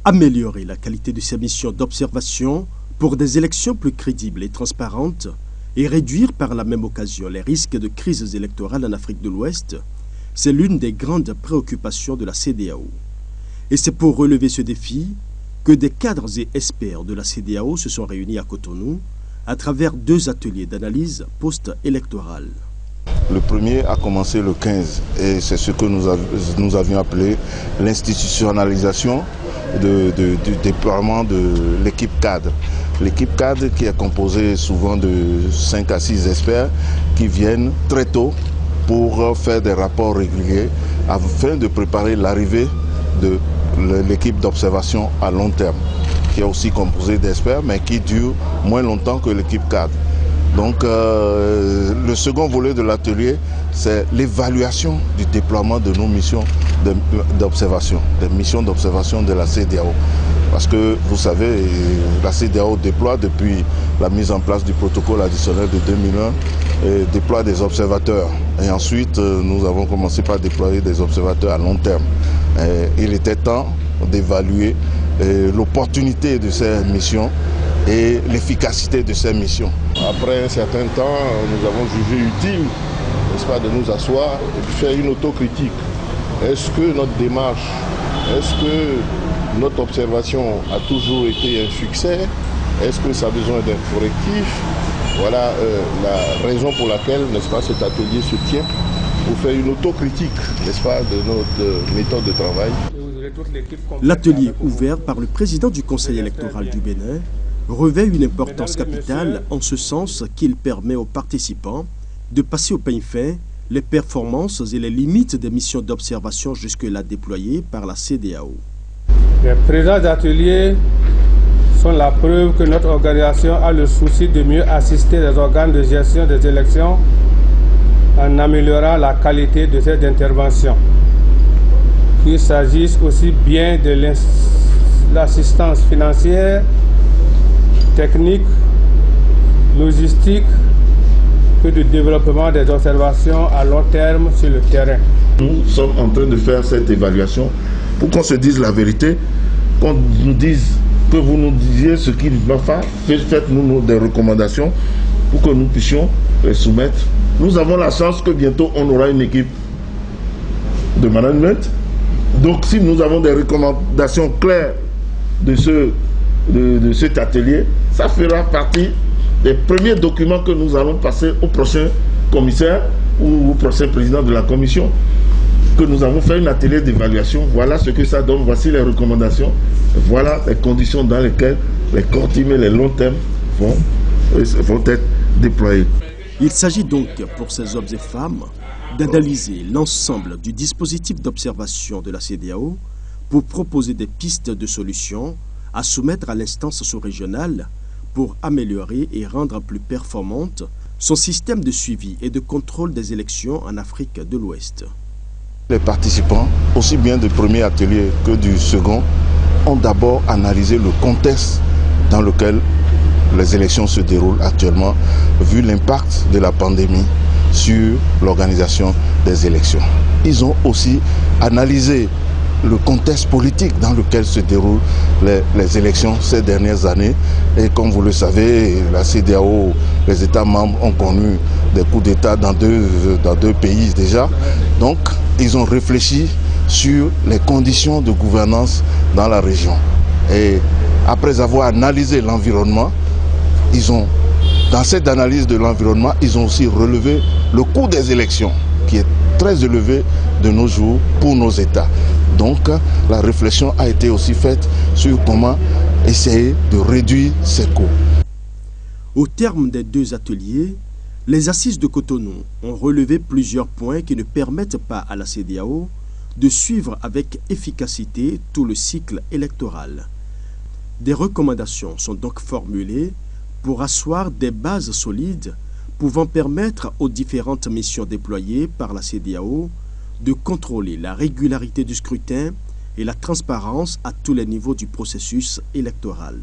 Améliorer la qualité de ces missions d'observation pour des élections plus crédibles et transparentes et réduire par la même occasion les risques de crises électorales en Afrique de l'Ouest, c'est l'une des grandes préoccupations de la CEDEAO. Et c'est pour relever ce défi que des cadres et experts de la CEDEAO se sont réunis à Cotonou à travers 2 ateliers d'analyse post-électorale. Le premier a commencé le 15 et c'est ce que nous avions appelé l'institutionnalisation du déploiement de l'équipe cadre. L'équipe cadre qui est composée souvent de 5 à 6 experts qui viennent très tôt pour faire des rapports réguliers afin de préparer l'arrivée de l'équipe d'observation à long terme, qui est aussi composée d'experts mais qui dure moins longtemps que l'équipe cadre. Donc le second volet de l'atelier, c'est l'évaluation du déploiement de nos missions d'observation, des missions d'observation de la CEDEAO. Parce que vous savez, la CEDEAO déploie depuis la mise en place du protocole additionnel de 2001, et déploie des observateurs. Et ensuite, nous avons commencé par déployer des observateurs à long terme. Et il était temps d'évaluer l'opportunité de ces missions et l'efficacité de ces missions. Après un certain temps, nous avons jugé utile, n'est-ce pas, de nous asseoir et de faire une autocritique. Est-ce que notre démarche, est-ce que notre observation a toujours été un succès? Est-ce que ça a besoin d'un correctif? Voilà la raison pour laquelle, n'est-ce pas, cet atelier se tient, pour faire une autocritique, n'est-ce pas, de notre méthode de travail. L'atelier ouvert par le président du Conseil électoral du Bénin revêt une importance capitale en ce sens qu'il permet aux participants de passer au peigne fin les performances et les limites des missions d'observation jusque-là déployées par la CEDEAO. Les présents ateliers sont la preuve que notre organisation a le souci de mieux assister les organes de gestion des élections en améliorant la qualité de ces interventions. Qu'il s'agisse aussi bien de l'assistance financière, technique, logistique, que du développement des observations à long terme sur le terrain. Nous sommes en train de faire cette évaluation pour qu'on se dise la vérité, qu'on nous dise, que vous nous disiez ce qu'il va faire, faites-nous des recommandations pour que nous puissions les soumettre. Nous avons la chance que bientôt on aura une équipe de management. Donc si nous avons des recommandations claires de cet atelier, ça fera partie des premiers documents que nous allons passer au prochain commissaire ou au prochain président de la commission. Que nous avons fait un atelier d'évaluation, voilà ce que ça donne, voici les recommandations, voilà les conditions dans lesquelles les court terme et les long terme vont être déployés. Il s'agit donc pour ces hommes et femmes d'analyser l'ensemble du dispositif d'observation de la CEDEAO pour proposer des pistes de solutions à soumettre à l'instance sous-régionale pour améliorer et rendre plus performante son système de suivi et de contrôle des élections en Afrique de l'Ouest. Les participants, aussi bien du premier atelier que du second, ont d'abord analysé le contexte dans lequel les élections se déroulent actuellement, vu l'impact de la pandémie sur l'organisation des élections. Ils ont aussi analysé le contexte politique dans lequel se déroulent les élections ces dernières années. Et comme vous le savez, la CEDEAO, les États membres ont connu des coups d'État dans deux pays déjà. Donc, ils ont réfléchi sur les conditions de gouvernance dans la région. Et après avoir analysé l'environnement, dans cette analyse de l'environnement, ils ont aussi relevé le coût des élections, qui est très élevé de nos jours pour nos États. Donc, la réflexion a été aussi faite sur comment essayer de réduire ces coûts. Au terme des 2 ateliers, les assises de Cotonou ont relevé plusieurs points qui ne permettent pas à la CEDEAO de suivre avec efficacité tout le cycle électoral. Des recommandations sont donc formulées pour asseoir des bases solides pouvant permettre aux différentes missions déployées par la CEDEAO de contrôler la régularité du scrutin et la transparence à tous les niveaux du processus électoral.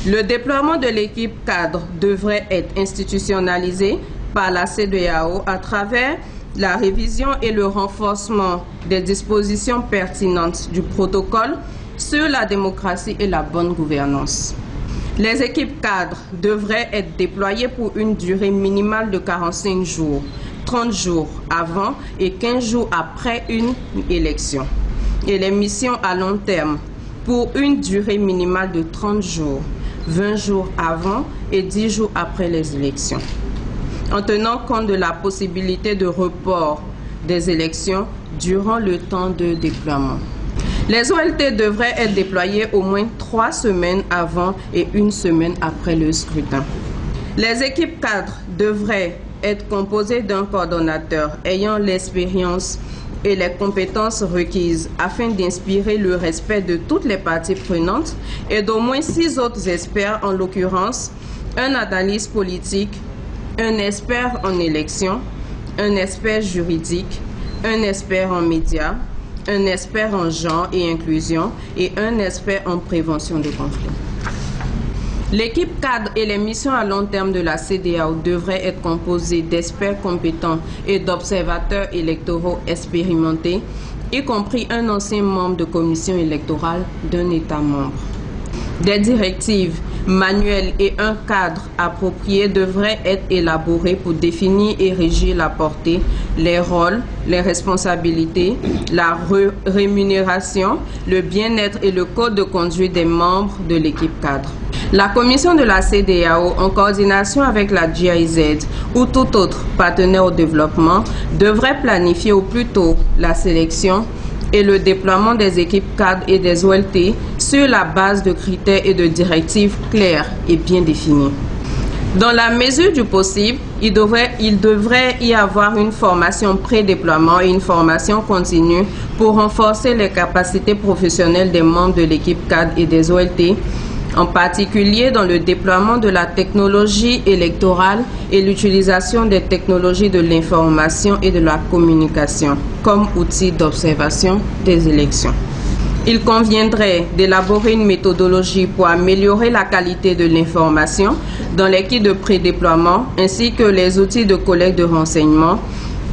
Le déploiement de l'équipe cadre devrait être institutionnalisé par la CEDEAO à travers la révision et le renforcement des dispositions pertinentes du protocole sur la démocratie et la bonne gouvernance. Les équipes cadres devraient être déployées pour une durée minimale de 45 jours, 30 jours avant et 15 jours après une élection. Et les missions à long terme pour une durée minimale de 30 jours, 20 jours avant et 10 jours après les élections, en tenant compte de la possibilité de report des élections durant le temps de déploiement. Les OLT devraient être déployées au moins 3 semaines avant et 1 semaine après le scrutin. Les équipes cadres devraient être composées d'un coordonnateur ayant l'expérience et les compétences requises afin d'inspirer le respect de toutes les parties prenantes et d'au moins 6 autres experts, en l'occurrence un analyste politique, un expert en élection, un expert juridique, un expert en médias, un expert en genre et inclusion et un expert en prévention de conflits. L'équipe cadre et les missions à long terme de la CEDEAO devraient être composées d'experts compétents et d'observateurs électoraux expérimentés, y compris un ancien membre de commission électorale d'un État membre. Des directives, manuels et un cadre approprié devraient être élaborés pour définir et régir la portée, les rôles, les responsabilités, la rémunération, le bien-être et le code de conduite des membres de l'équipe cadre. La commission de la CEDEAO, en coordination avec la GIZ ou tout autre partenaire au développement, devrait planifier au plus tôt la sélection et le déploiement des équipes cadres et des OLT sur la base de critères et de directives claires et bien définies. Dans la mesure du possible, il devrait y avoir une formation pré-déploiement et une formation continue pour renforcer les capacités professionnelles des membres de l'équipe cadre et des OLT, en particulier dans le déploiement de la technologie électorale et l'utilisation des technologies de l'information et de la communication comme outil d'observation des élections. Il conviendrait d'élaborer une méthodologie pour améliorer la qualité de l'information dans l'équipe de pré-déploiement ainsi que les outils de collecte de renseignements,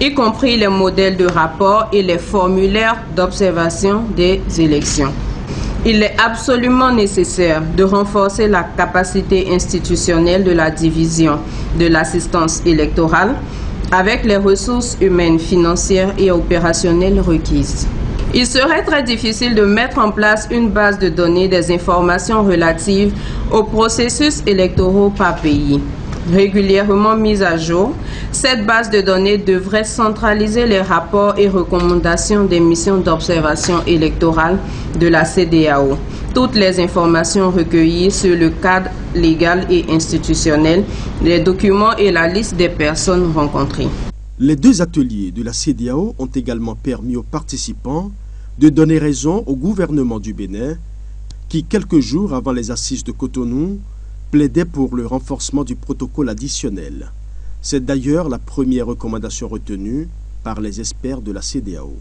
y compris les modèles de rapport et les formulaires d'observation des élections. Il est absolument nécessaire de renforcer la capacité institutionnelle de la division de l'assistance électorale avec les ressources humaines, financières et opérationnelles requises. Il serait très difficile de mettre en place une base de données des informations relatives aux processus électoraux par pays. Régulièrement mise à jour, cette base de données devrait centraliser les rapports et recommandations des missions d'observation électorale de la CEDEAO, toutes les informations recueillies sur le cadre légal et institutionnel, les documents et la liste des personnes rencontrées. Les 2 ateliers de la CEDEAO ont également permis aux participants de donner raison au gouvernement du Bénin qui, quelques jours avant les assises de Cotonou, plaidait pour le renforcement du protocole additionnel. C'est d'ailleurs la première recommandation retenue par les experts de la CEDEAO.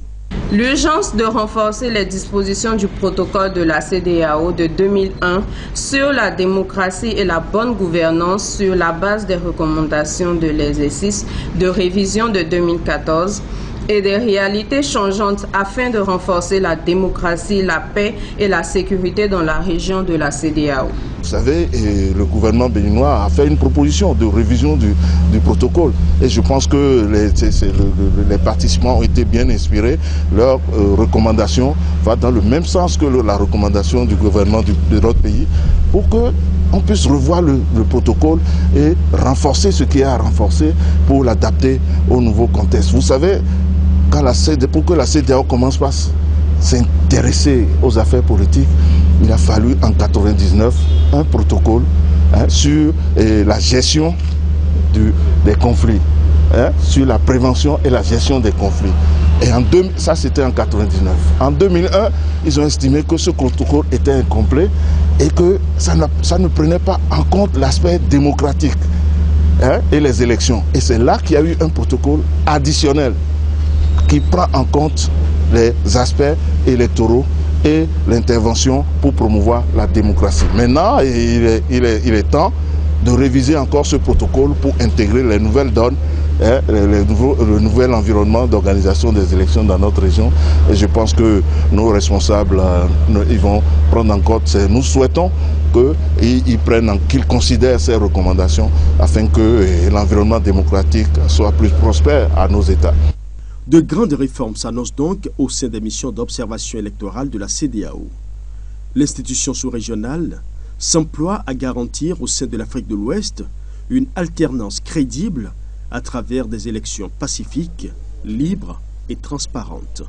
L'urgence de renforcer les dispositions du protocole de la CEDEAO de 2001 sur la démocratie et la bonne gouvernance sur la base des recommandations de l'exercice de révision de 2014 et des réalités changeantes afin de renforcer la démocratie, la paix et la sécurité dans la région de la CEDEAO. Vous savez, le gouvernement béninois a fait une proposition de révision du protocole. Et je pense que les participants ont été bien inspirés. Leur recommandation va dans le même sens que la recommandation du gouvernement de notre pays pour qu'on puisse revoir le protocole et renforcer ce qui est à renforcer pour l'adapter au nouveau contexte. Vous savez, pour que la CEDEAO commence par s'intéresser aux affaires politiques, il a fallu en 1999 un protocole sur la gestion des conflits, sur la prévention et la gestion des conflits. Et ça c'était en 1999. En 2001, ils ont estimé que ce protocole était incomplet et que ça ne prenait pas en compte l'aspect démocratique et les élections. Et c'est là qu'il y a eu un protocole additionnel qui prend en compte les aspects électoraux et l'intervention pour promouvoir la démocratie. Maintenant, il est temps de réviser encore ce protocole pour intégrer les nouvelles donnes le nouvel environnement d'organisation des élections dans notre région. Et je pense que nos responsables, ils vont prendre en compte. Nous souhaitons qu'ils considèrent ces recommandations afin que l'environnement démocratique soit plus prospère à nos États. De grandes réformes s'annoncent donc au sein des missions d'observation électorale de la CEDEAO. L'institution sous-régionale s'emploie à garantir au sein de l'Afrique de l'Ouest une alternance crédible à travers des élections pacifiques, libres et transparentes.